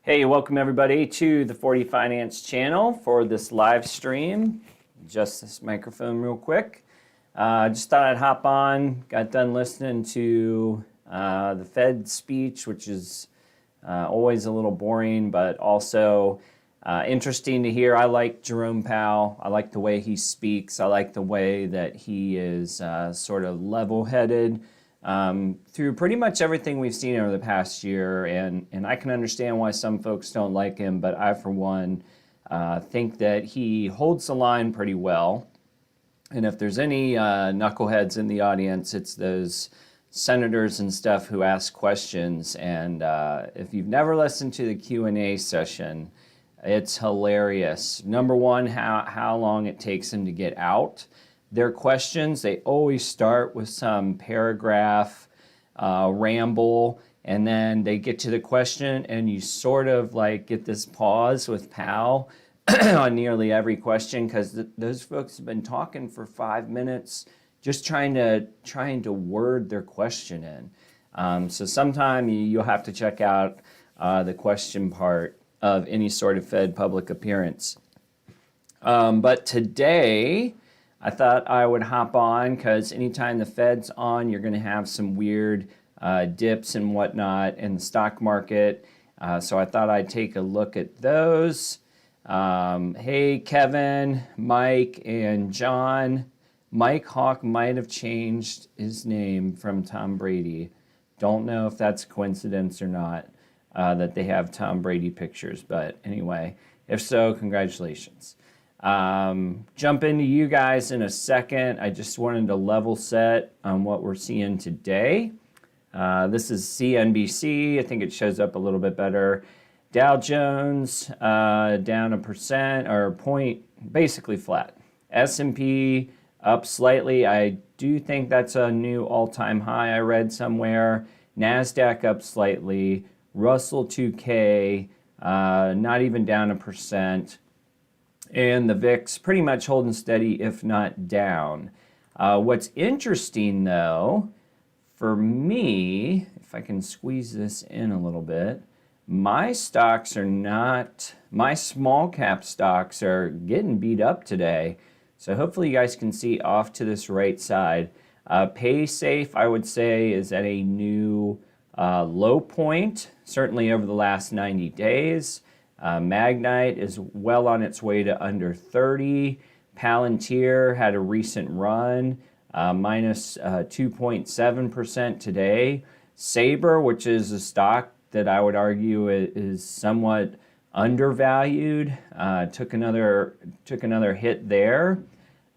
Hey, welcome everybody to the 40 Finance channel for this live stream. Adjust this microphone real quick. Just thought I'd hop on. Got done listening to the Fed speech, which is always a little boring, but also interesting to hear. I like Jerome Powell. I like the way he speaks. I like the way that he is sort of level-headed through pretty much everything we've seen over the past year, and I can understand why some folks don't like him, but I, for one, think that he holds the line pretty well. And if there's any knuckleheads in the audience, it's those senators and stuff who ask questions, and if you've never listened to the Q&A session, it's hilarious. Number one, how long it takes them to get out. Their questions, they always start with some paragraph ramble, and then they get to the question, and you sort of like get this pause with Powell on nearly every question, because those folks have been talking for 5 minutes just trying to word their question in. So sometime you'll have to check out the question part of any sort of Fed public appearance. But today, I thought I would hop on because anytime the Fed's on, you're going to have some weird dips and whatnot in the stock market. So I thought I'd take a look at those. Hey, Kevin, Mike, and John. Mike Hawk might have changed his name from Tom Brady. Don't know if that's a coincidence or not that they have Tom Brady pictures. But anyway, if so, congratulations. Jump into you guys in a second. I just wanted to level set on what we're seeing today. This is CNBC. I think it shows up a little bit better. Dow Jones down 1% or point, basically flat. S&P up slightly. I do think that's a new all-time high I read somewhere. NASDAQ up slightly. Russell 2K not even down 1%. And the VIX pretty much holding steady, if not down. What's interesting, though, for me, if I can squeeze this in a little bit, my stocks are not, my small cap stocks are getting beat up today. So hopefully you guys can see off to this right side. PaySafe, I would say, is at a new low point, certainly over the last 90 days. Magnite is well on its way to under 30. Palantir had a recent run, minus 2.7% today. Sabre, which is a stock that I would argue is somewhat undervalued, took another hit there.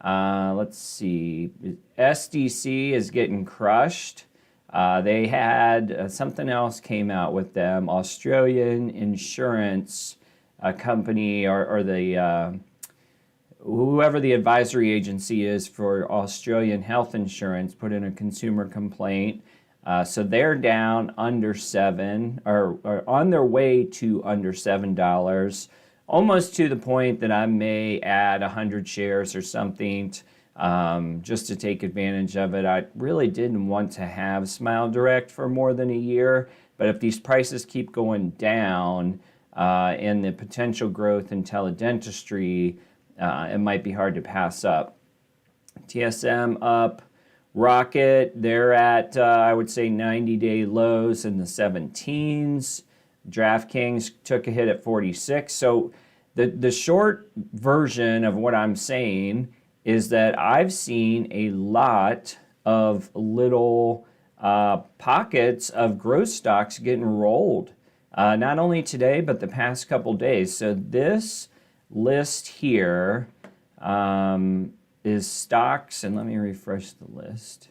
Let's see. SDC is getting crushed. They had something else came out with them, Australian insurance company or the whoever the advisory agency is for Australian health insurance put in a consumer complaint. So they're down under 7 or on their way to under $7, almost to the point that I may add 100 shares or something just to take advantage of it. I really didn't want to have Smile Direct for more than a year, but if these prices keep going down and the potential growth in teledentistry, it might be hard to pass up. TSM up. Rocket, they're at, I would say, 90-day lows in the 17s. DraftKings took a hit at 46. So the short version of what I'm saying is that I've seen a lot of little pockets of growth stocks getting rolled, not only today, but the past couple days. So this list here is stocks, and let me refresh the list.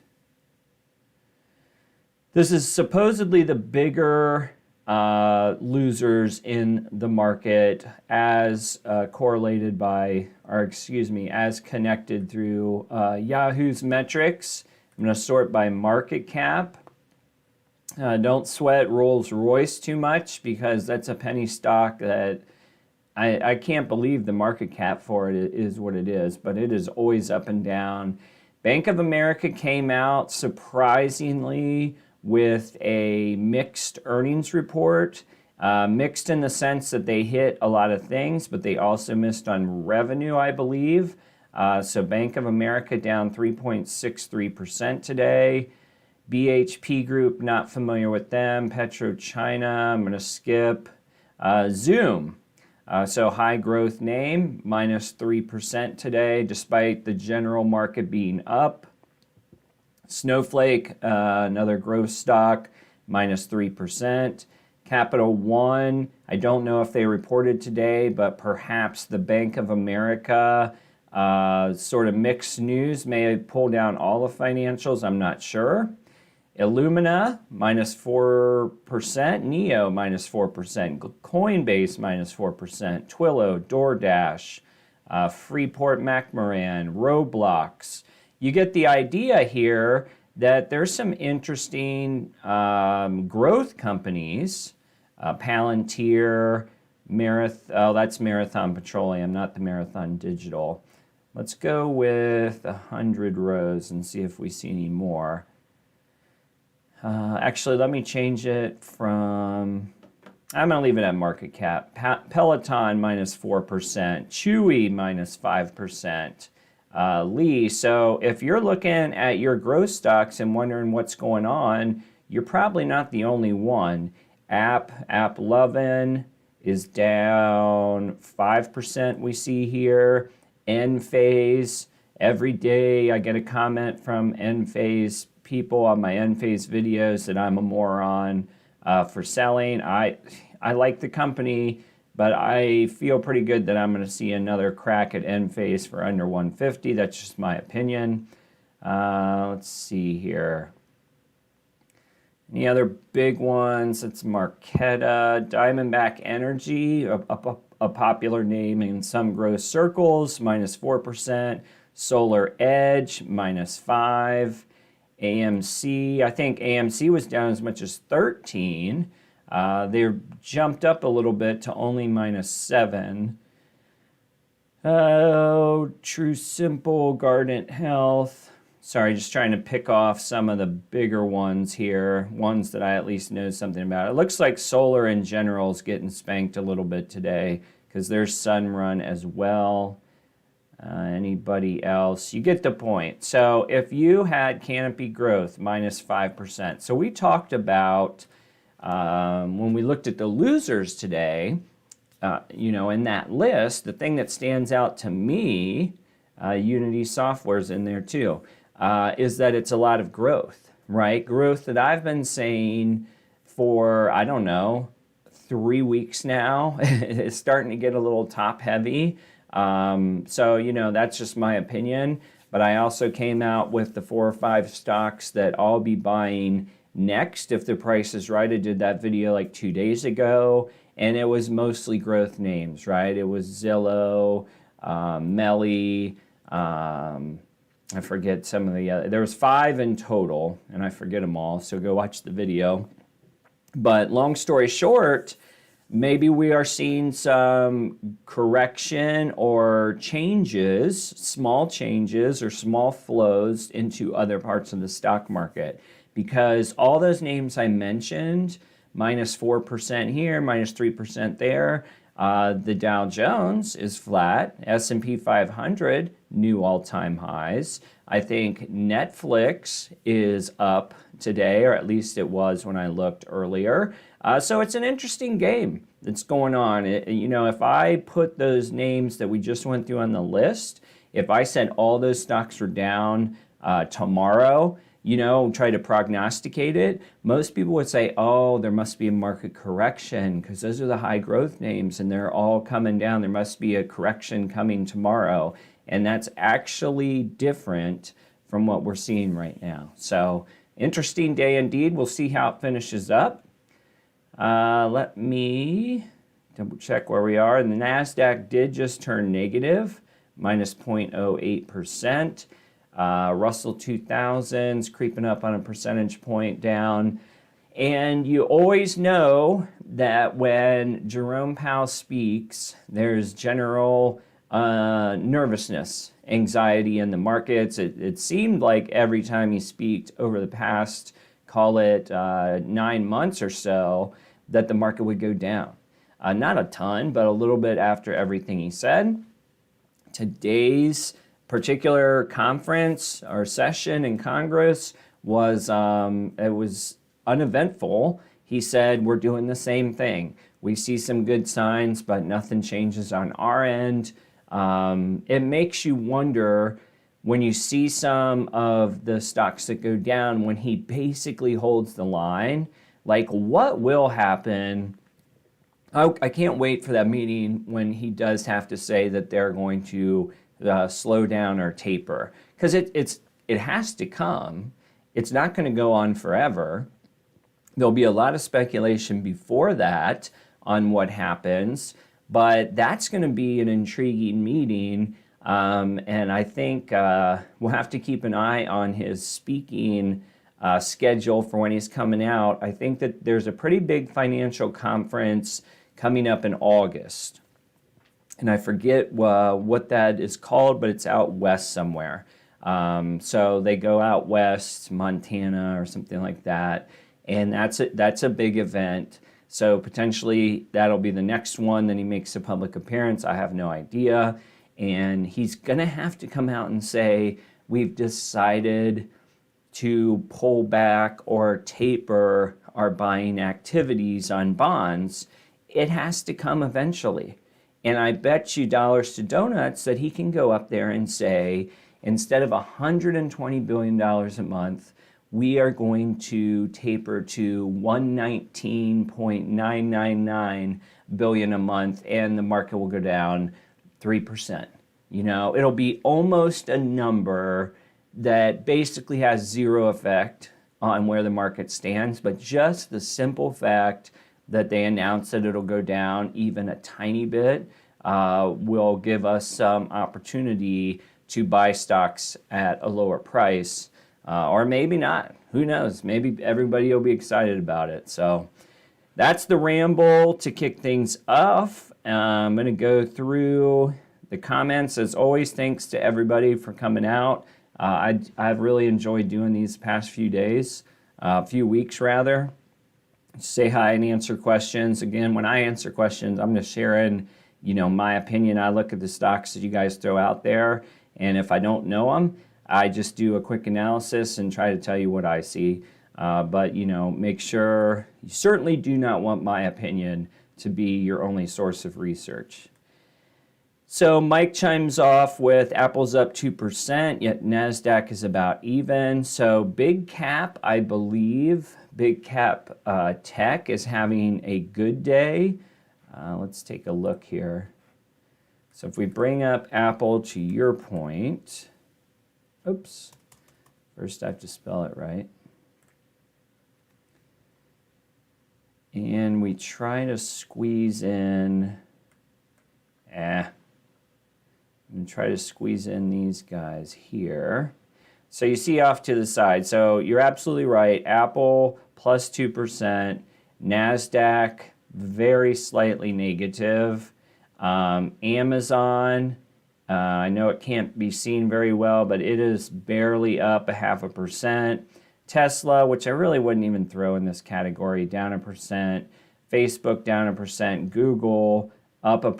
This is supposedly the bigger losers in the market as correlated by, or excuse me, as connected through Yahoo's metrics. I'm going to sort by market cap. Don't sweat Rolls-Royce too much because that's a penny stock that I can't believe the market cap for it is what it is, but it is always up and down. Bank of America came out surprisingly with a mixed earnings report. Mixed in the sense that they hit a lot of things, but they also missed on revenue, I believe. So Bank of America down 3.63% today. BHP Group, not familiar with them. PetroChina, I'm going to skip. Zoom, so high growth name, minus 3% today, despite the general market being up. Snowflake, another growth stock, minus 3%. Capital One, I don't know if they reported today, but perhaps the Bank of America sort of mixed news may have pulled down all the financials, I'm not sure. Illumina, minus 4%. Neo, minus 4%. Coinbase, minus 4%. Twilio, DoorDash, Freeport-McMoRan, Roblox. You get the idea here that there's some interesting growth companies. Palantir, that's Marathon Petroleum, not the Marathon Digital. Let's go with 100 rows and see if we see any more. Actually, let me change it from, I'm going to leave it at market cap. Peloton, minus 4%. Chewy, minus 5%. Lee, so if you're looking at your growth stocks and wondering what's going on, you're probably not the only one. AppLovin is down 5%, we see here. Enphase, every day I get a comment from Enphase people on my Enphase videos that I'm a moron for selling. I like the company, but I feel pretty good that I'm going to see another crack at Enphase for under 150. That's just my opinion. Let's see here. Any other big ones? It's Marqeta, Diamondback Energy, a popular name in some growth circles, minus 4%. Solar Edge, minus 5%. AMC, I think AMC was down as much as 13. They jumped up a little bit to only minus 7. Oh, True Simple, Guardant Health. Sorry, just trying to pick off some of the bigger ones here, ones that I at least know something about. It looks like solar in general is getting spanked a little bit today because there's Sunrun as well. Anybody else? You get the point. So if you had Canopy Growth, minus 5%. So we talked about, when we looked at the losers today, in that list, the thing that stands out to me, Unity Software's in there too, is that it's a lot of growth, right? Growth that I've been saying for, I don't know, 3 weeks now. It's starting to get a little top heavy. So, that's just my opinion. But I also came out with the 4 or 5 stocks that I'll be buying next if the price is right. I did that video like 2 days ago, and it was mostly growth names, right? It was Zillow, Melly, I forget some of the other. There was 5 in total, and I forget them all, so go watch the video. But long story short, maybe we are seeing some correction or changes, small changes or small flows into other parts of the stock market. Because all those names I mentioned, minus 4% here, minus 3% there. The Dow Jones is flat. S&P 500, new all-time highs. I think Netflix is up today, or at least it was when I looked earlier. So it's an interesting game that's going on. If I put those names that we just went through on the list, if I said all those stocks were down tomorrow, try to prognosticate it, most people would say, oh, there must be a market correction because those are the high growth names and they're all coming down. There must be a correction coming tomorrow. And that's actually different from what we're seeing right now. So interesting day indeed. We'll see how it finishes up. Let me double check where we are. And the NASDAQ did just turn negative, minus 0.08%. Russell 2000's creeping up on a percentage point down. And you always know that when Jerome Powell speaks, there's general nervousness, anxiety in the markets. It seemed like every time he speaks over the past, call it 9 months or so, that the market would go down. Not a ton, but a little bit after everything he said. Today's particular conference or session in Congress was it was uneventful. He said, we're doing the same thing. We see some good signs, but nothing changes on our end. It makes you wonder when you see some of the stocks that go down, when he basically holds the line, like what will happen? I can't wait for that meeting when he does have to say that they're going to slow down or taper, because it has to come. It's not going to go on forever. There'll be a lot of speculation before that on what happens, but that's going to be an intriguing meeting. And I think we'll have to keep an eye on his speaking schedule for when he's coming out. I think that there's a pretty big financial conference coming up in August. And I forget what that is called, but it's out west somewhere. So they go out west, Montana or something like that. And that's a big event. So potentially that'll be the next one. Then he makes a public appearance. I have no idea. And he's going to have to come out and say, we've decided to pull back or taper our buying activities on bonds. It has to come eventually. And I bet you dollars to donuts that he can go up there and say, instead of $120 billion a month, we are going to taper to $119.999 billion a month, and the market will go down 3%. You know, it'll be almost a number that basically has zero effect on where the market stands, but just the simple fact that they announce that it'll go down even a tiny bit will give us some opportunity to buy stocks at a lower price, or maybe not. Who knows? Maybe everybody will be excited about it. So that's the ramble to kick things off. I'm going to go through the comments. As always, thanks to everybody for coming out. I've really enjoyed doing these past few weeks rather. Say hi and answer questions. Again, when I answer questions, I'm just sharing, my opinion. I look at the stocks that you guys throw out there, and if I don't know them, I just do a quick analysis and try to tell you what I see. But make sure you certainly do not want my opinion to be your only source of research. So Mike chimes off with Apple's up 2%, yet NASDAQ is about even. So big cap, I believe, big cap tech is having a good day. Let's take a look here. So if we bring up Apple to your point, oops, first I have to spell it right. And we try to squeeze in, and try to squeeze in these guys here. So you see off to the side. So you're absolutely right. Apple plus 2%. NASDAQ very slightly negative. Amazon, I know it can't be seen very well, but it is barely up 0.5%. Tesla, which I really wouldn't even throw in this category, down 1%. Facebook down 1%. Google up 1%,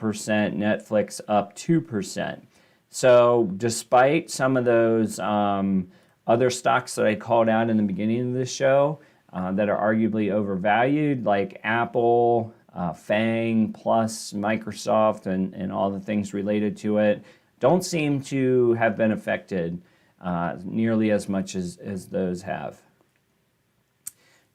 Netflix up 2%. So despite some of those other stocks that I called out in the beginning of this show that are arguably overvalued, like Apple, FANG, plus Microsoft, and all the things related to it, don't seem to have been affected nearly as much as those have.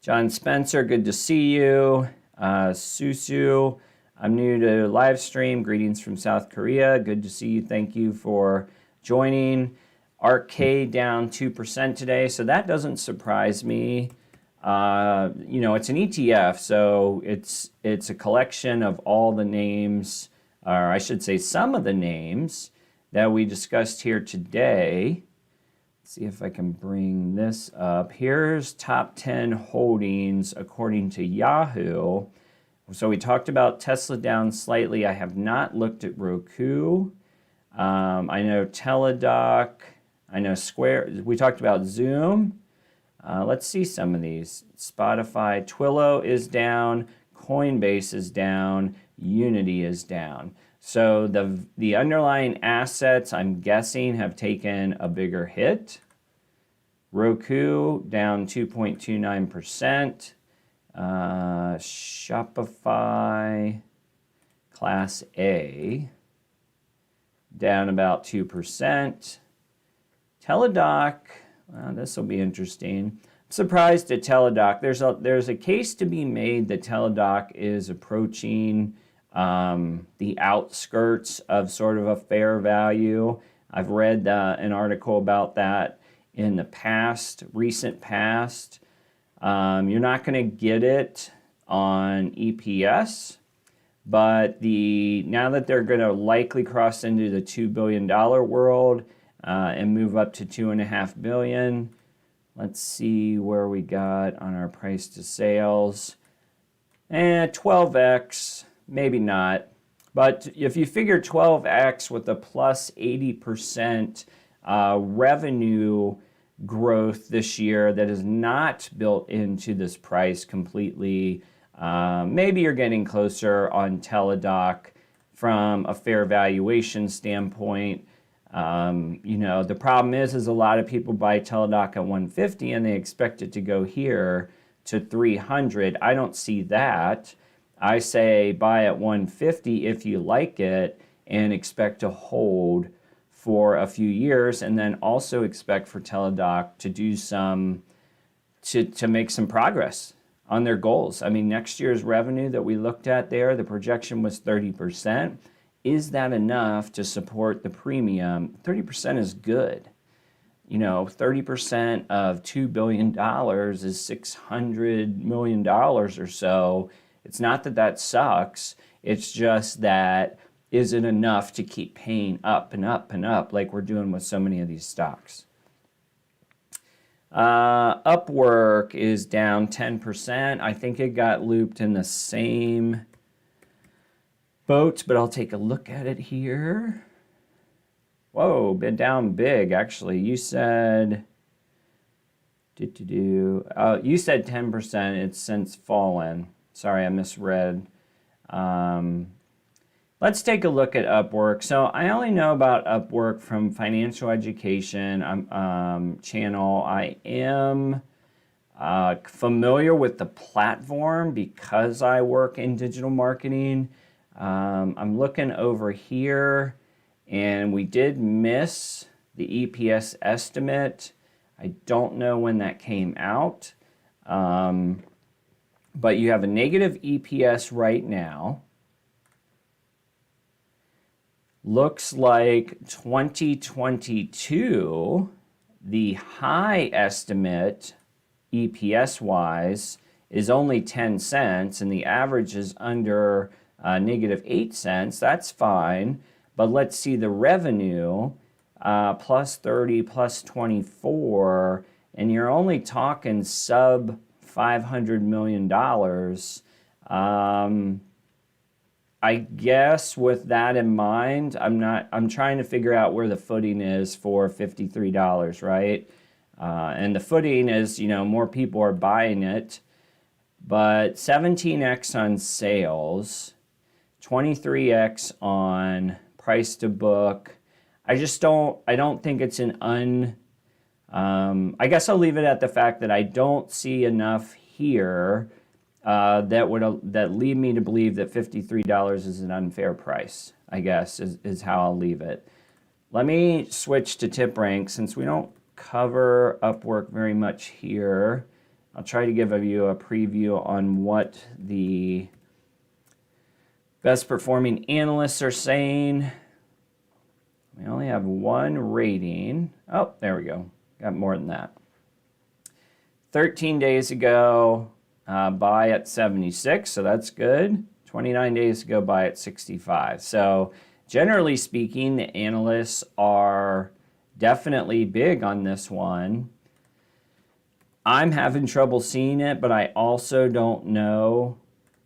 John Spencer, good to see you. Susu, I'm new to live stream. Greetings from South Korea. Good to see you. Thank you for joining. Arcade down 2% today, so that doesn't surprise me. It's an ETF, so it's a collection of all the names, or I should say some of the names that we discussed here today. Let's see if I can bring this up. Here's top 10 holdings according to Yahoo. So we talked about Tesla down slightly. I have not looked at Roku. I know Teladoc. I know Square. We talked about Zoom. Let's see some of these. Spotify. Twilio is down. Coinbase is down, Unity is down. So the underlying assets, I'm guessing, have taken a bigger hit. Roku down 2.29%. Shopify Class A down about 2%. Teladoc, this will be interesting. I'm surprised at Teladoc. There's a case to be made that Teladoc is approaching the outskirts of sort of a fair value. I've read an article about that in the recent past. You're not going to get it on EPS, but now that they're going to likely cross into the $2 billion world and move up to $2.5 billion, let's see where we got on our price to sales. 12x, maybe not. But if you figure 12x with a plus 80% revenue growth this year that is not built into this price completely, maybe you're getting closer on Teladoc from a fair valuation standpoint. The problem is a lot of people buy Teladoc at 150 and they expect it to go here to 300. I don't see that. I say buy at 150 if you like it and expect to hold for a few years, and then also expect for Teladoc to do to make some progress on their goals. I mean, next year's revenue that we looked at there, the projection was 30%. Is that enough to support the premium? 30% is good. 30% of $2 billion is $600 million or so. It's not that sucks. It's just that, is it enough to keep paying up and up and up like we're doing with so many of these stocks? Upwork is down 10%. I think it got looped in the same boat, but I'll take a look at it here. Whoa, been down big, actually. You said, you said 10%. It's since fallen. Sorry, I misread. Let's take a look at Upwork. So I only know about Upwork from Financial Education channel. I am familiar with the platform because I work in digital marketing. I'm looking over here, and we did miss the EPS estimate. I don't know when that came out, but you have a negative EPS right now. Looks like 2022, the high estimate EPS-wise is only 10 cents, and the average is under negative 8 cents. That's fine. But let's see the revenue, plus 30, plus 24, and you're only talking sub $500 million. I guess with that in mind, I'm trying to figure out where the footing is for $53, right? And the footing is, more people are buying it, but 17x on sales, 23x on price to book. I don't think it's I guess I'll leave it at the fact that I don't see enough here that lead me to believe that $53 is an unfair price, I guess, is how I'll leave it. Let me switch to tip rank since we don't cover Upwork very much here. I'll try to give you a preview on what the best performing analysts are saying. We only have one rating. Oh, there we go. Got more than that. 13 days ago, buy at 76, so that's good. 29 days ago, buy at 65. So generally speaking, the analysts are definitely big on this one. I'm having trouble seeing it, but I also don't know.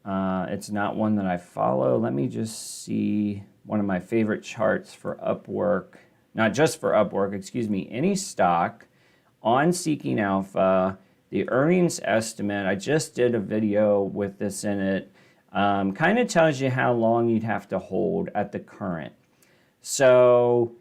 It's not one that I follow. Let me just see one of my favorite charts for Upwork. Not just for Upwork, excuse me, any stock on Seeking Alpha. The earnings estimate, I just did a video with this in it. kind of tells you how long you'd have to hold at the current. So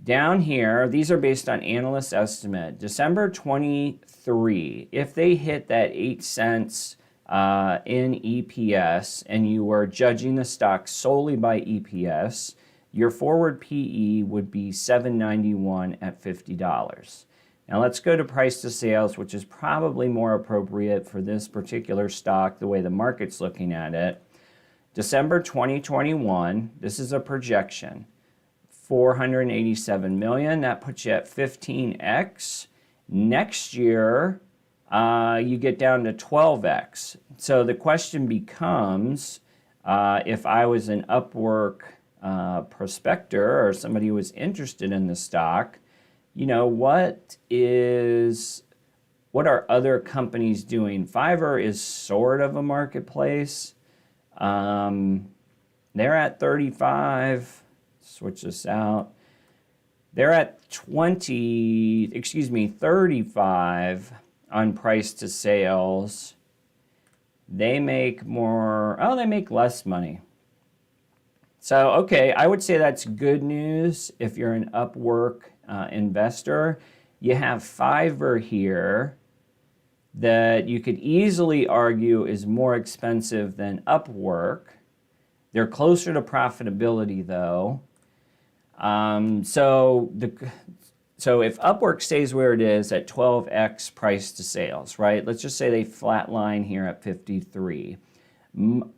down here, these are based on analyst estimate. December 23, if they hit that 8 cents in EPS and you were judging the stock solely by EPS, your forward PE would be $7.91 at $50. Now let's go to price to sales, which is probably more appropriate for this particular stock, the way the market's looking at it. December 2021, this is a projection, 487 million. That puts you at 15x. Next year, you get down to 12x. So the question becomes, if I was an Upwork prospector or somebody who was interested in the stock, you know, what are other companies doing? Fiverr is sort of a marketplace. They're at 35. Switch this out. They're at 35 on price to sales. They make they make less money. So, okay, I would say that's good news if you're an Upwork investor. You have Fiverr here that you could easily argue is more expensive than Upwork. They're closer to profitability though. So if Upwork stays where it is at 12x price to sales, right? Let's just say they flatline here at 53.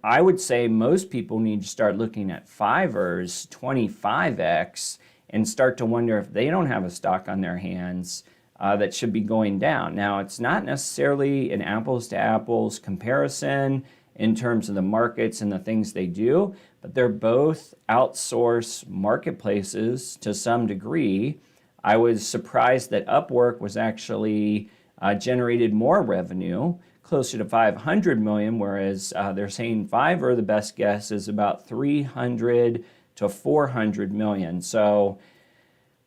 I would say most people need to start looking at Fiverr's 25x and start to wonder if they don't have a stock on their hands that should be going down. Now, it's not necessarily an apples to apples comparison in terms of the markets and the things they do, but they're both outsourced marketplaces to some degree. I was surprised that Upwork was actually generated more revenue, closer to 500 million, whereas they're saying Fiverr, the best guess is about 300 to 400 million. So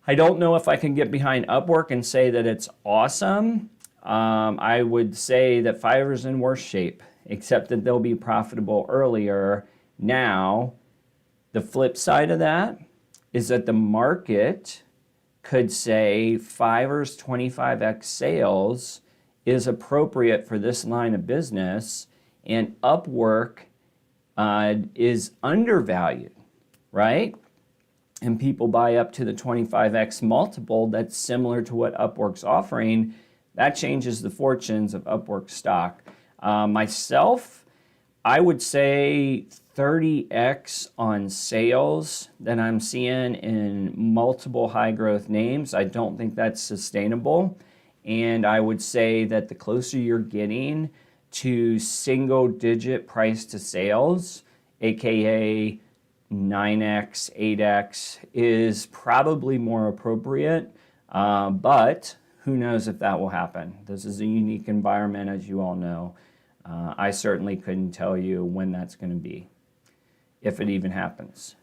I don't know if I can get behind Upwork and say that it's awesome. I would say that Fiverr's in worse shape, except that they'll be profitable earlier. Now, the flip side of that is that the market could say Fiverr's 25x sales is appropriate for this line of business, and Upwork is undervalued, right? And people buy up to the 25x multiple that's similar to what Upwork's offering. That changes the fortunes of Upwork stock. Myself, I would say 30x on sales that I'm seeing in multiple high growth names. I don't think that's sustainable. And I would say that the closer you're getting to single digit price to sales, aka 9x, 8x, is probably more appropriate. But who knows if that will happen. This is a unique environment, as you all know. I certainly couldn't tell you when that's going to be, if it even happens.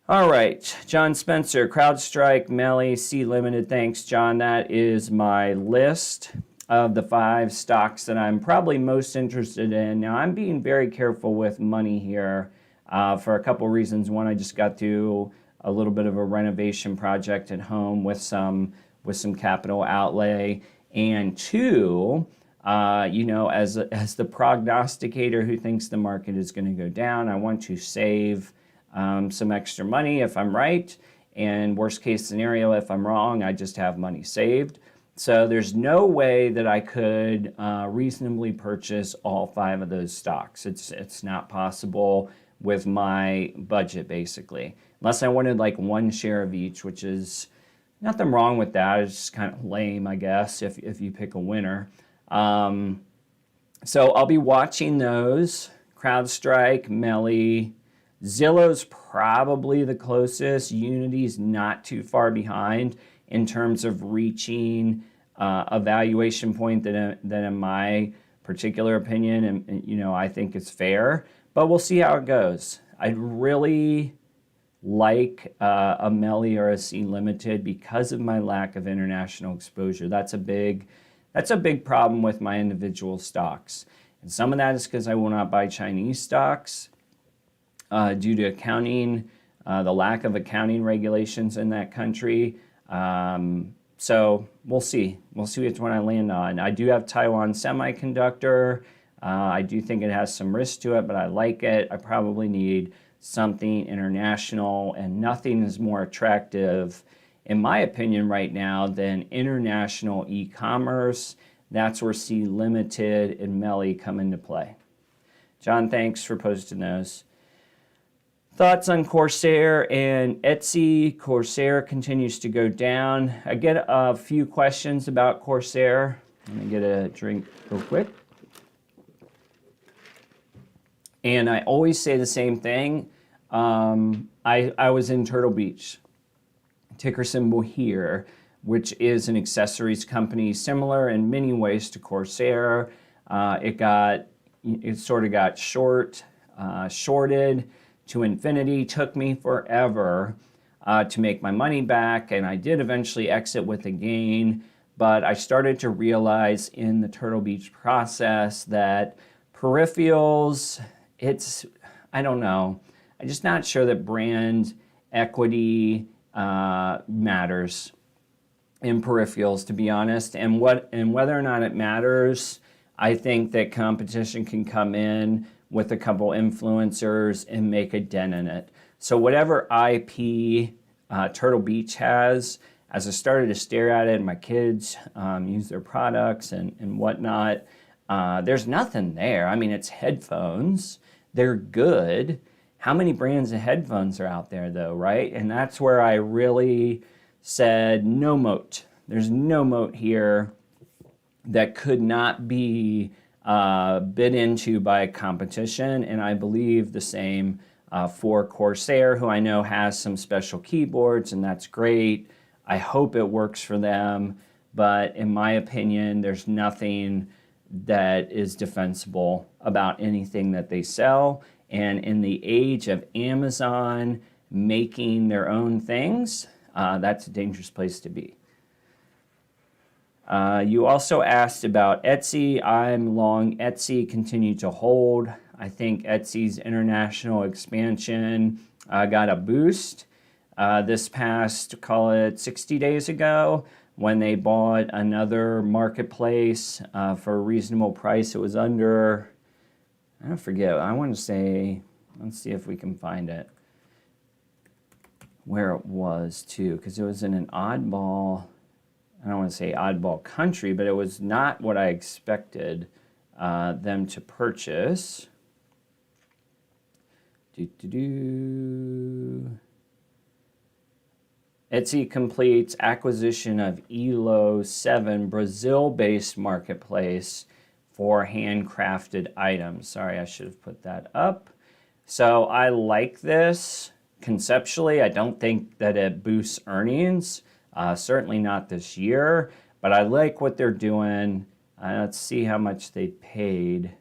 All right, John Spencer, CrowdStrike, Melly, C Limited. Thanks, John. That is my list of the 5 stocks that I'm probably most interested in. Now, I'm being very careful with money here for a couple reasons. One, I just got through a little bit of a renovation project at home with some capital outlay. And 2, you know, as the prognosticator who thinks the market is going to go down, I want to save some extra money if I'm right, and worst case scenario, if I'm wrong, I just have money saved. So there's no way that I could reasonably purchase all 5 of those stocks. It's not possible with my budget, basically, unless I wanted like 1 share of each, which is nothing wrong with that. It's just kind of lame, I guess, if you pick a winner. So I'll be watching those. CrowdStrike, Melly, Zillow's probably the closest. Unity's not too far behind in terms of reaching a valuation point that in my particular opinion, and you know, I think it's fair. But we'll see how it goes. I'd really like a Melly or a C Limited because of my lack of international exposure. That's a big problem with my individual stocks. And some of that is because I will not buy Chinese stocks due to accounting, the lack of accounting regulations in that country. So we'll see. We'll see which one I land on. I do have Taiwan Semiconductor. I do think it has some risk to it, but I like it. I probably need something international, and nothing is more attractive, in my opinion, right now than international e-commerce. That's where C Limited and Melly come into play. John, thanks for posting those. Thoughts on Corsair and Etsy. Corsair continues to go down. I get a few questions about Corsair. Let me get a drink real quick. And I always say the same thing. I was in Turtle Beach, ticker symbol here, which is an accessories company similar in many ways to Corsair. It sort of got shorted to infinity. Took me forever to make my money back, and I did eventually exit with a gain. But I started to realize in the Turtle Beach process that peripherals, I don't know. I'm just not sure that brand equity matters in peripherals, to be honest. And whether or not it matters, I think that competition can come in with a couple influencers and make a dent in it. So whatever IP Turtle Beach has, as I started to stare at it, and my kids use their products and whatnot, there's nothing there. I mean, it's headphones. They're good. How many brands of headphones are out there, though, right? And that's where I really said, no moat. There's no moat here that could not be bid into by competition. And I believe the same for Corsair, who I know has some special keyboards, and that's great. I hope it works for them. But in my opinion, there's nothing that is defensible about anything that they sell. And in the age of Amazon making their own things, that's a dangerous place to be. You also asked about Etsy. I'm long Etsy, continue to hold. I think Etsy's international expansion got a boost this past, call it 60 days ago, when they bought another marketplace for a reasonable price. It was under, I don't forget, I want to say, let's see if we can find it, where it was too, because it was in an oddball, I don't want to say oddball country, but it was not what I expected them to purchase. Etsy completes acquisition of Elo7, Brazil-based marketplace for handcrafted items. Sorry, I should have put that up. So I like this. Conceptually, I don't think that it boosts earnings, certainly not this year, but I like what they're doing. Let's see how much they paid.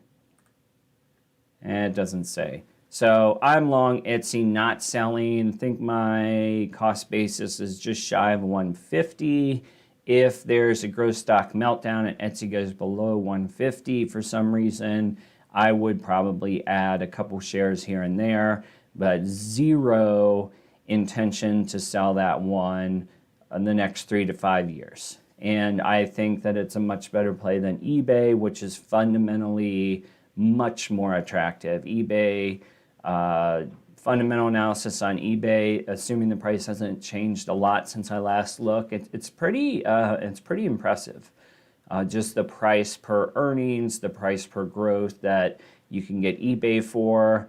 And it doesn't say. So I'm long Etsy, not selling. I think my cost basis is just shy of 150. If there's a growth stock meltdown and Etsy goes below 150 for some reason, I would probably add a couple shares here and there, but zero intention to sell that one in the next 3 to 5 years. And I think that it's a much better play than eBay, which is fundamentally much more attractive. eBay, fundamental analysis on eBay, assuming the price hasn't changed a lot since I last looked, it's pretty impressive. Just the price per earnings, the price per growth that you can get eBay for.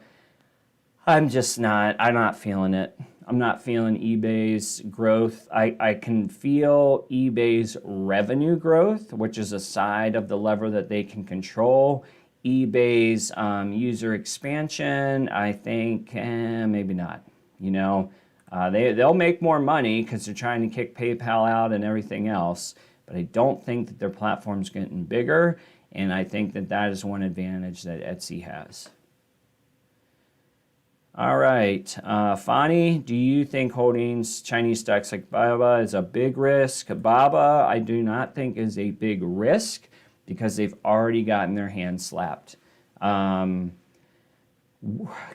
I'm not feeling it. I'm not feeling eBay's growth. I can feel eBay's revenue growth, which is a side of the lever that they can control. eBay's user expansion, I think, maybe not. You know, they'll make more money because they're trying to kick PayPal out and everything else, but I don't think that their platform's getting bigger, and I think that that is one advantage that Etsy has. All right, Fani, do you think holding Chinese stocks like Baba is a big risk? Baba, I do not think is a big risk, because they've already gotten their hands slapped.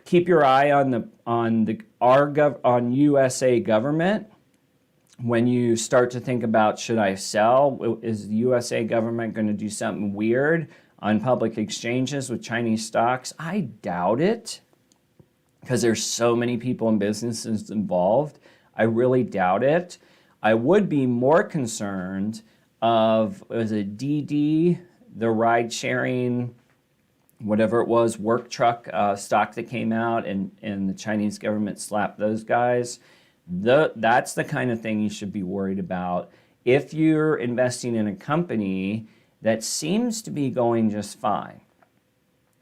Keep your eye on USA government. When you start to think about, should I sell? Is the USA government going to do something weird on public exchanges with Chinese stocks? I doubt it, because there's so many people and businesses involved. I really doubt it. I would be more concerned of, was it DD, the ride sharing, whatever it was, work truck stock that came out, and the Chinese government slapped those guys. That's the kind of thing you should be worried about if you're investing in a company that seems to be going just fine.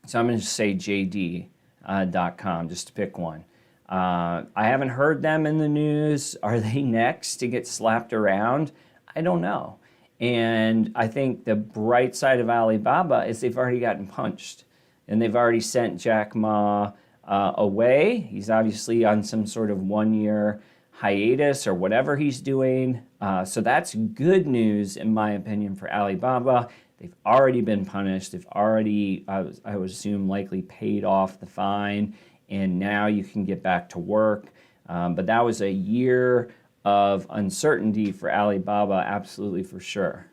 So I'm going to say JD.com, just to pick one. I haven't heard them in the news. Are they next to get slapped around? I don't know. And I think the bright side of Alibaba is they've already gotten punched, and they've already sent Jack Ma away. He's obviously on some sort of 1-year hiatus or whatever he's doing. So that's good news, in my opinion, for Alibaba. They've already been punished. They've already, I would assume, likely paid off the fine, and now you can get back to work. But that was a year of uncertainty for Alibaba, absolutely for sure.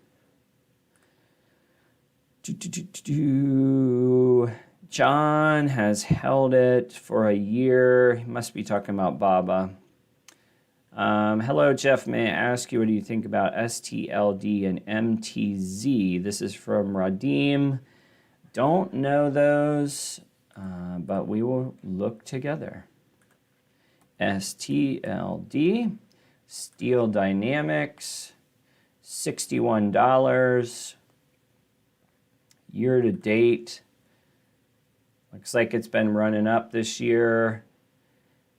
John has held it for a year. He must be talking about Baba. Hello, Geoff. May I ask you, what do you think about STLD and MTZ? This is from Radim. Don't know those, but we will look together. STLD, Steel Dynamics, $61. Year to date, looks like it's been running up this year.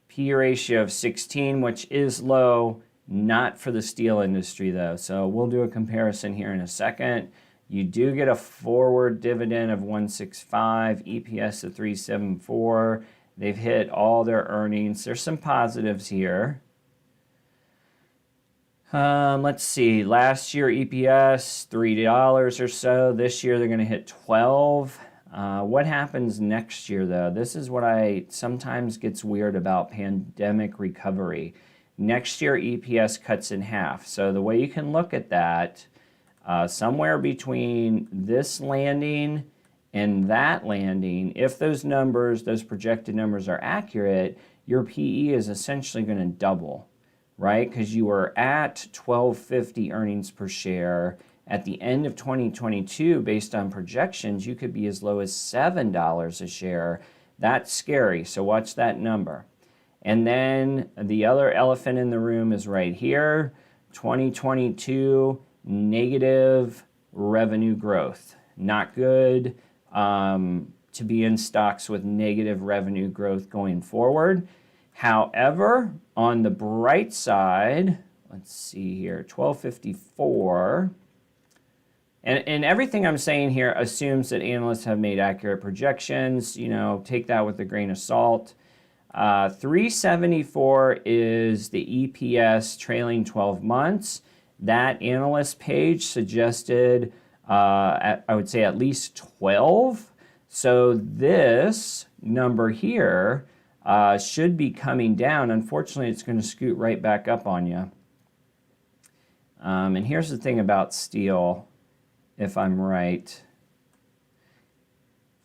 P ratio of 16, which is low, not for the steel industry though. So we'll do a comparison here in a second. You do get a forward dividend of 165, EPS of 374. They've hit all their earnings. There's some positives here. Let's see, last year EPS, $3 or so. This year they're going to hit 12. What happens next year, though? This is what I sometimes gets weird about pandemic recovery. Next year, EPS cuts in half. So the way you can look at that, somewhere between this landing and that landing, if those numbers, those projected numbers are accurate, your PE is essentially going to double, right? Because you were at $12.50 earnings per share. At the end of 2022, based on projections, you could be as low as $7 a share. That's scary, so watch that number. And then the other elephant in the room is right here, 2022, negative revenue growth. Not good to be in stocks with negative revenue growth going forward. However, on the bright side, let's see here, 1254. And everything I'm saying here assumes that analysts have made accurate projections. You know, take that with a grain of salt. 374 is the EPS trailing 12 months. That analyst page suggested, I would say, at least 12. So this number here should be coming down. Unfortunately, it's going to scoot right back up on you. And here's the thing about steel. If I'm right.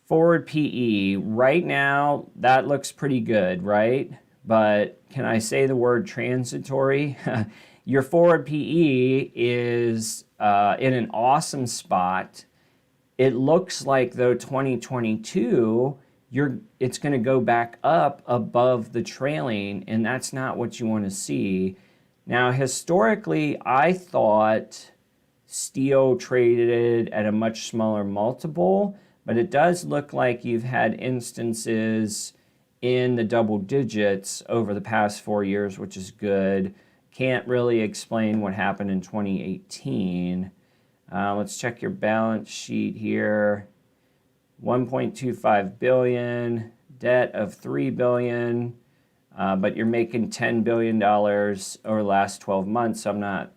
Forward PE, right now, that looks pretty good, right? But can I say the word transitory? Your forward PE is in an awesome spot. It looks like, though, 2022, it's going to go back up above the trailing, and that's not what you want to see. Now, historically, I thought steel traded at a much smaller multiple, but it does look like you've had instances in the double digits over the past 4 years, which is good. Can't really explain what happened in 2018. Let's check your balance sheet here. 1.25 billion, debt of 3 billion, but you're making $10 billion over the last 12 months, so I'm not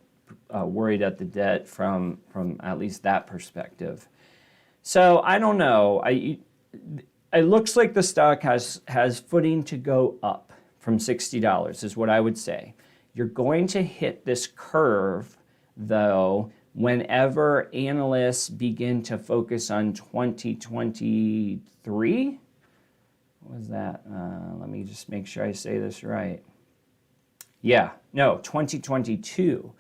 worried at the debt from at least that perspective. So I don't know. It looks like the stock has footing to go up from $60 is what I would say. You're going to hit this curve, though, whenever analysts begin to focus on 2023. What was that? Let me just make sure I say this right. Yeah, no, 2022.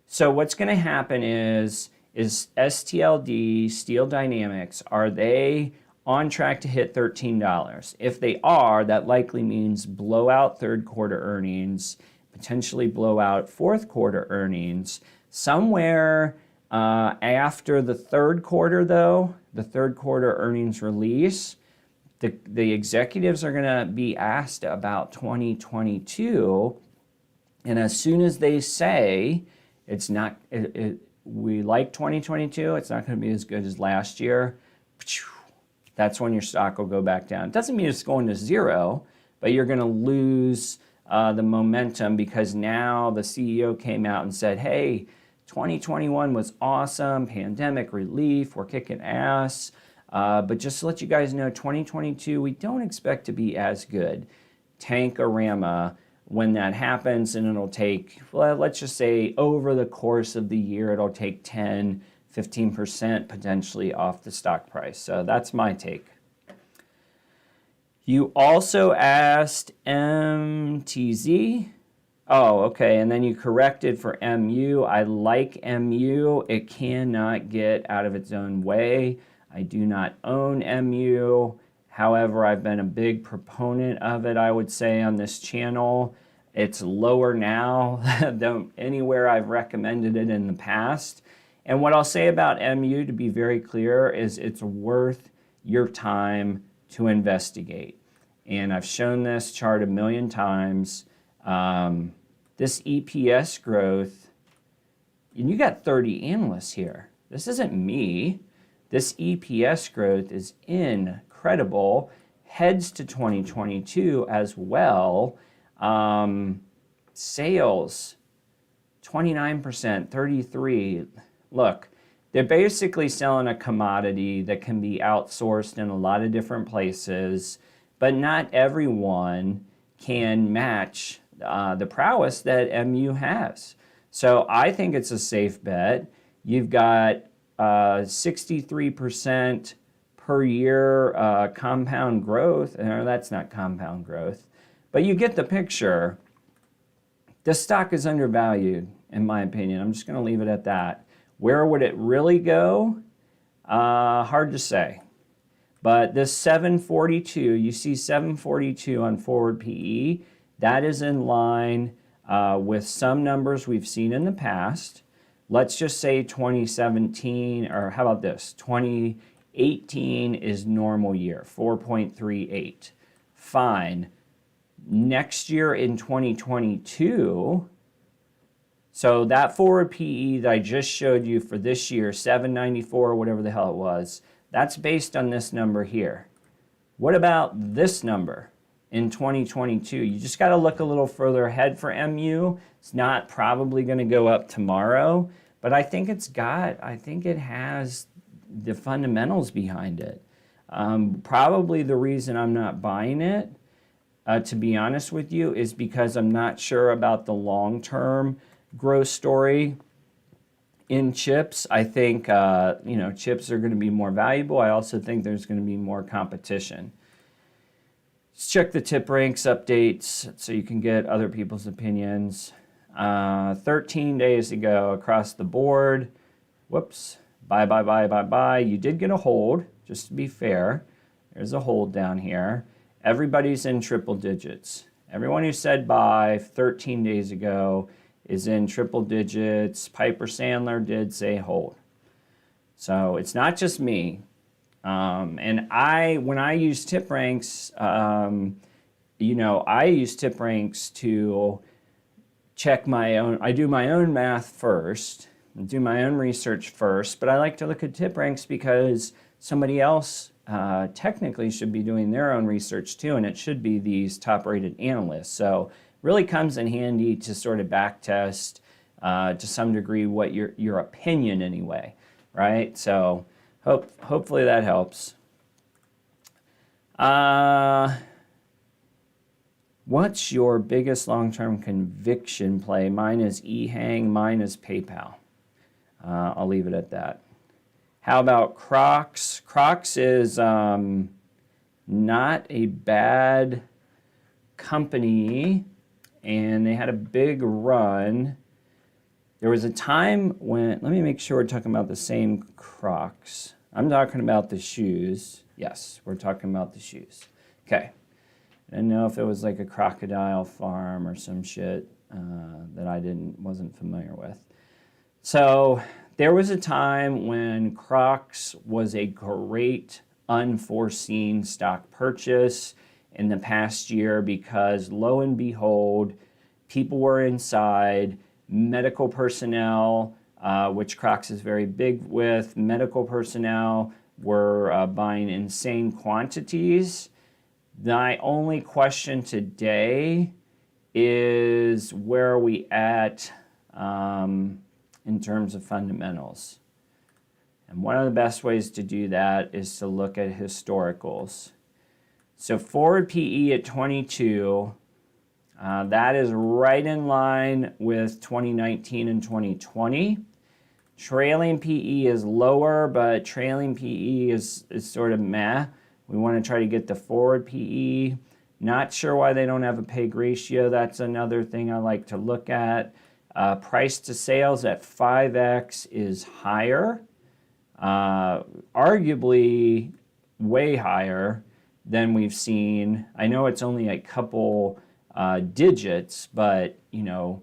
So what's going to happen is STLD, Steel Dynamics, are they on track to hit $13? If they are, that likely means blowout third quarter earnings, potentially blowout fourth quarter earnings. Somewhere after the third quarter, though, the third quarter earnings release, the executives are going to be asked about 2022. And as soon as they say it's not, we like 2022, it's not going to be as good as last year, that's when your stock will go back down. It doesn't mean it's going to zero, but you're going to lose the momentum because now the CEO came out and said, hey, 2021 was awesome, pandemic relief, we're kicking ass. But just to let you guys know, 2022, we don't expect to be as good. Tankorama when that happens, and it'll take, well, let's just say over the course of the year, it'll take 10, 15% potentially off the stock price. So that's my take. You also asked MTZ. Oh, okay, and then you corrected for MU. I like MU. It cannot get out of its own way. I do not own MU. However, I've been a big proponent of it, I would say, on this channel. It's lower now than anywhere I've recommended it in the past. And what I'll say about MU, to be very clear, is it's worth your time to investigate. And I've shown this chart a million times. This EPS growth, and you got 30 analysts here. This isn't me. This EPS growth is incredible, heads to 2022 as well. Sales, 29%, 33%. Look, they're basically selling a commodity that can be outsourced in a lot of different places, but not everyone can match the prowess that MU has. So I think it's a safe bet. You've got 63% per year compound growth. No, that's not compound growth, but you get the picture. The stock is undervalued, in my opinion. I'm just going to leave it at that. Where would it really go? Hard to say. But this 742, you see 742 on forward PE, that is in line with some numbers we've seen in the past. Let's just say 2017, or how about this? 2018 is normal year, 4.38. Fine. Next year in 2022, so that forward PE that I just showed you for this year, 794, whatever the hell it was, that's based on this number here. What about this number in 2022? You just got to look a little further ahead for MU. It's not probably going to go up tomorrow, but I think it has the fundamentals behind it. Probably the reason I'm not buying it, to be honest with you, is because I'm not sure about the long-term growth story in chips. I think chips are going to be more valuable. I also think there's going to be more competition. Let's check the tip ranks updates so you can get other people's opinions. 13 days ago across the board. Whoops. Buy. You did get a hold, just to be fair. There's a hold down here. Everybody's in triple digits. Everyone who said buy 13 days ago is in triple digits. Piper Sandler did say hold. So it's not just me. And when I use tip ranks, I use tip ranks to check my own. I do my own math first, and do my own research first, but I like to look at tip ranks because somebody else technically should be doing their own research too, and it should be these top-rated analysts. So really comes in handy to sort of back test to some degree what your opinion anyway, right? So Hopefully that helps. What's your biggest long-term conviction play? Mine is eHang, mine is PayPal. I'll leave it at that. How about CROCS? CROCS is not a bad company, and they had a big run. There was a time when, let me make sure we're talking about the same CROCS. I'm talking about the shoes. Yes, we're talking about the shoes. Okay. I didn't know if it was like a crocodile farm or some shit that I wasn't familiar with. So there was a time when CROCS was a great unforeseen stock purchase in the past year because lo and behold, people were inside, medical personnel, which CROCS is very big with, medical personnel were buying insane quantities. My only question today is where are we at in terms of fundamentals? And one of the best ways to do that is to look at historicals. So forward PE at 22, that is right in line with 2019 and 2020. Trailing PE is lower, but trailing PE is sort of meh. We want to try to get the forward PE. Not sure why they don't have a PEG ratio. That's another thing I like to look at. Price to sales at 5x is higher, arguably way higher than we've seen. I know it's only a couple digits, but you know,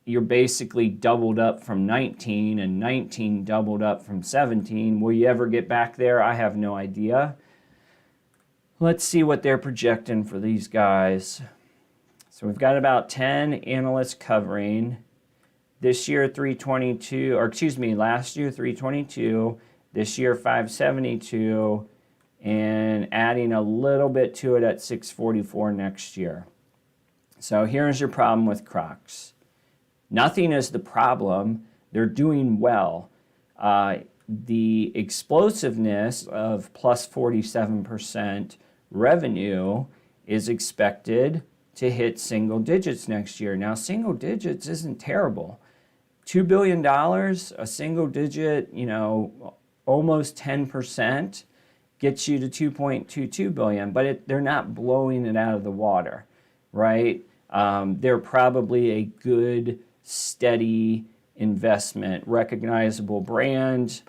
you're basically doubled up from 19 and 19 doubled up from 17. Will you ever get back there? I have no idea. Let's see what they're projecting for these guys. So we've got about 10 analysts covering. This year 322, or excuse me, last year 322, this year 572, and adding a little bit to it at 644 next year. So here's your problem with CROCS. Nothing is the problem. They're doing well. The explosiveness of plus 47% revenue is expected to hit single digits next year. Now, single digits isn't terrible. $2 billion, a single digit, you know, almost 10% gets you to 2.22 billion, but they're not blowing it out of the water, right? They're probably a good, steady investment, recognizable brand,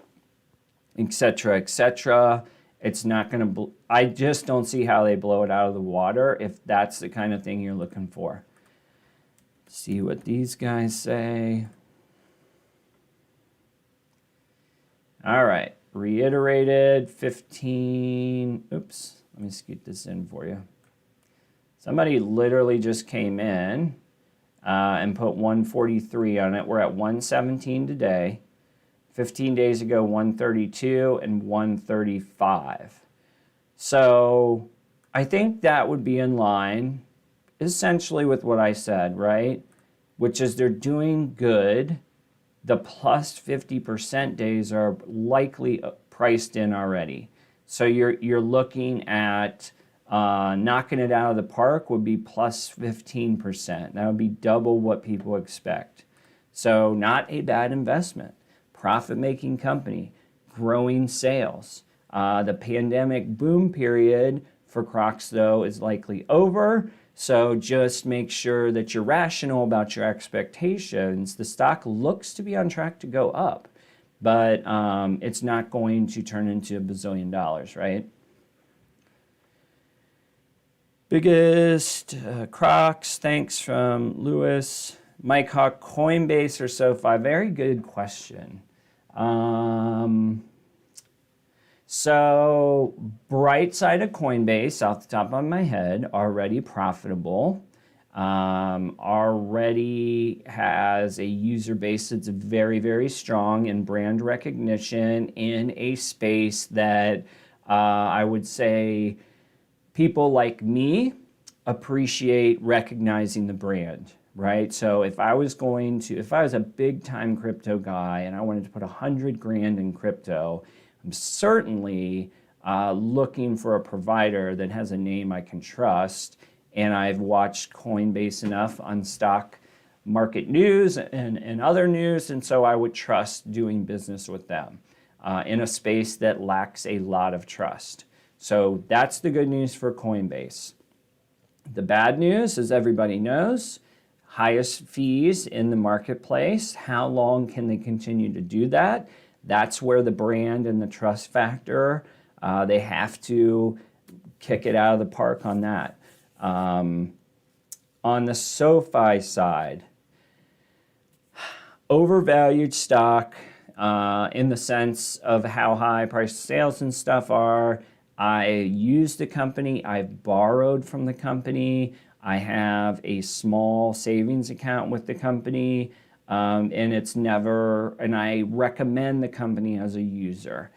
et cetera, et cetera. It's not going to, I just don't see how they blow it out of the water if that's the kind of thing you're looking for. See what these guys say. All right, reiterated 15, oops, let me scoot this in for you. Somebody literally just came in and put 143 on it. We're at 117 today. 15 days ago, 132 and 135. So I think that would be in line essentially with what I said, right? Which is they're doing good. The plus 50% days are likely priced in already. So you're looking at knocking it out of the park would be plus 15%. That would be double what people expect. So not a bad investment. Profit-making company, growing sales. The pandemic boom period for CROCS, though, is likely over. So just make sure that you're rational about your expectations. The stock looks to be on track to go up, but it's not going to turn into $1 bazillion, right? Biggest CROCS, thanks from Lewis. Mike Hawk, Coinbase or SoFi? Very good question. So bright side of Coinbase, off the top of my head, already profitable. Already has a user base that's very, very strong in brand recognition in a space that I would say people like me appreciate recognizing the brand, right? So if I was a big time crypto guy and I wanted to put 100 grand in crypto, I'm certainly looking for a provider that has a name I can trust, and I've watched Coinbase enough on stock market news and other news, and so I would trust doing business with them in a space that lacks a lot of trust. So that's the good news for Coinbase. The bad news, as everybody knows, highest fees in the marketplace. How long can they continue to do that? That's where the brand and the trust factor, they have to kick it out of the park on that. On the SoFi side, overvalued stock in the sense of how high price sales and stuff are. I use the company, I've borrowed from the company, I have a small savings account with the company, and I recommend the company as a user.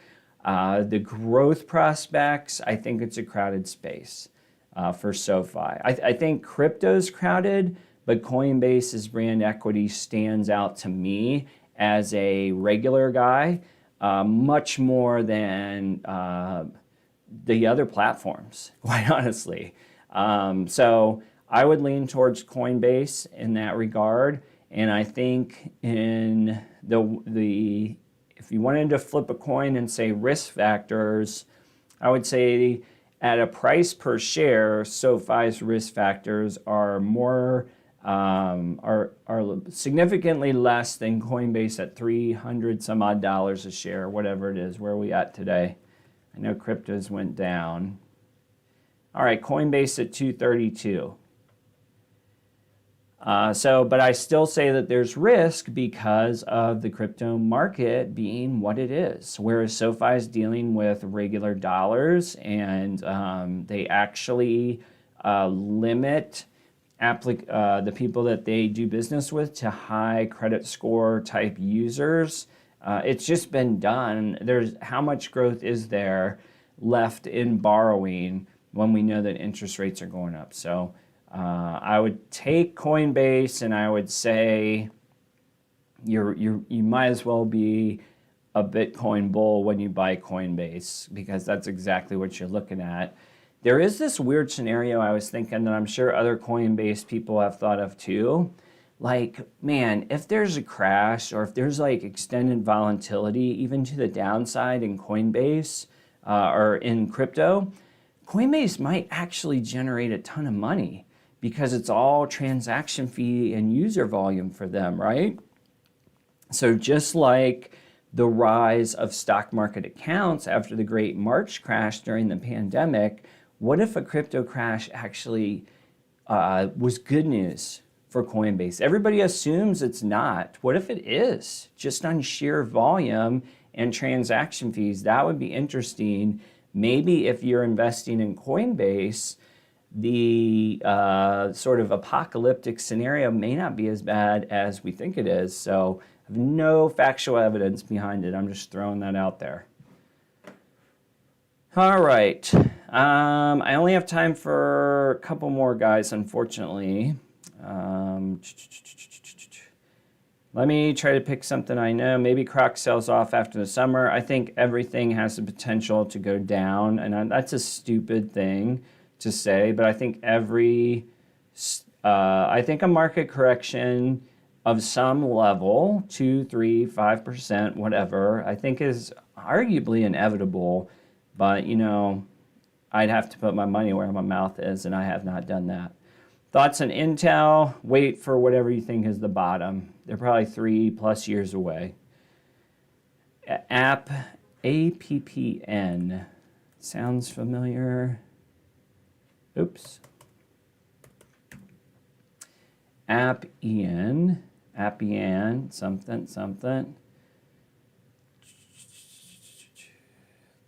The growth prospects, I think it's a crowded space for SoFi. I think crypto's crowded, but Coinbase's brand equity stands out to me as a regular guy much more than the other platforms, quite honestly. So I would lean towards Coinbase in that regard. And I think in if you wanted to flip a coin and say risk factors, I would say at a price per share, SoFi's risk factors are more are significantly less than Coinbase at $300 some odd a share, whatever it is. Where are we at today? I know cryptos went down. All right, Coinbase at 232. But I still say that there's risk because of the crypto market being what it is, whereas SoFi is dealing with regular dollars, and they actually limit the people that they do business with to high credit score type users. It's just been done. How much growth is there left in borrowing when we know that interest rates are going up? So I would take Coinbase, and I would say you might as well be a Bitcoin bull when you buy Coinbase, because that's exactly what you're looking at. There is this weird scenario I was thinking that I'm sure other Coinbase people have thought of too. Like, man, if there's a crash or if there's like extended volatility, even to the downside in Coinbase or in crypto, Coinbase might actually generate a ton of money because it's all transaction fee and user volume for them, right? So just like the rise of stock market accounts after the great March crash during the pandemic, what if a crypto crash actually was good news for Coinbase? Everybody assumes it's not. What if it is? Just on sheer volume and transaction fees, that would be interesting. Maybe if you're investing in Coinbase, the sort of apocalyptic scenario may not be as bad as we think it is. So I have no factual evidence behind it. I'm just throwing that out there. All right. I only have time for a couple more guys, unfortunately. Let me try to pick something I know. Maybe CROCS sells off after the summer. I think everything has the potential to go down, and that's a stupid thing to say, but I think I think a market correction of some level, 2, 3, 5%, whatever, I think is arguably inevitable, but I'd have to put my money where my mouth is, and I have not done that. Thoughts on Intel? Wait for whatever you think is the bottom. They're probably 3+ years away. APPN. Sounds familiar. Oops. Appian, something.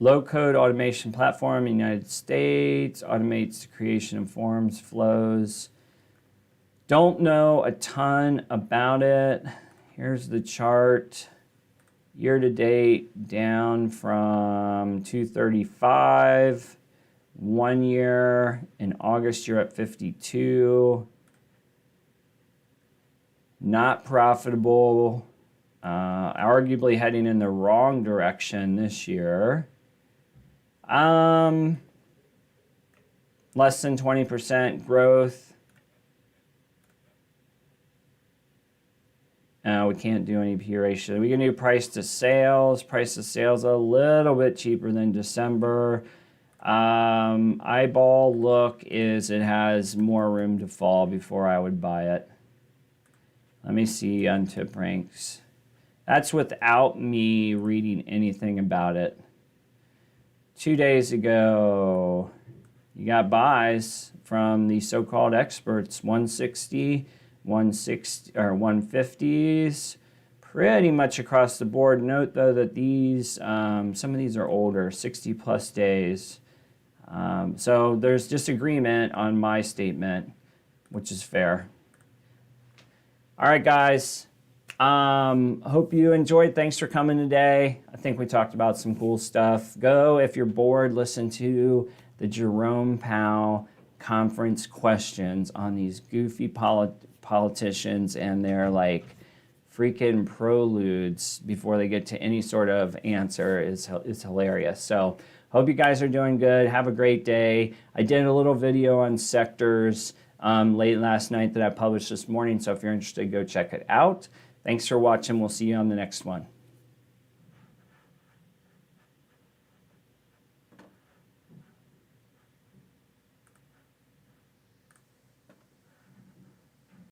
Low-code automation platform in the United States, automates the creation of forms, flows. Don't know a ton about it. Here's the chart. Year to date, down from 235. 1 year, in August, you're at 52. Not profitable. arguably heading in the wrong direction this year. Less than 20% growth. We can't do any P ratio. We can do price to sales. Price to sales a little bit cheaper than December. Eyeball look is it has more room to fall before I would buy it. Let me see on tip ranks. That's without me reading anything about it. 2 days ago, you got buys from the so-called experts, 160, 160 or 150s, pretty much across the board. Note though that these, some of these are older, 60 plus days. So there's disagreement on my statement, which is fair. All right, guys. Hope you enjoyed. Thanks for coming today. I think we talked about some cool stuff. Go, if you're bored, listen to the Jerome Powell conference questions on these goofy politicians and their like freaking preludes before they get to any sort of answer is hilarious. So hope you guys are doing good. Have a great day. I did a little video on sectors late last night that I published this morning. So if you're interested, go check it out. Thanks for watching. We'll see you on the next one.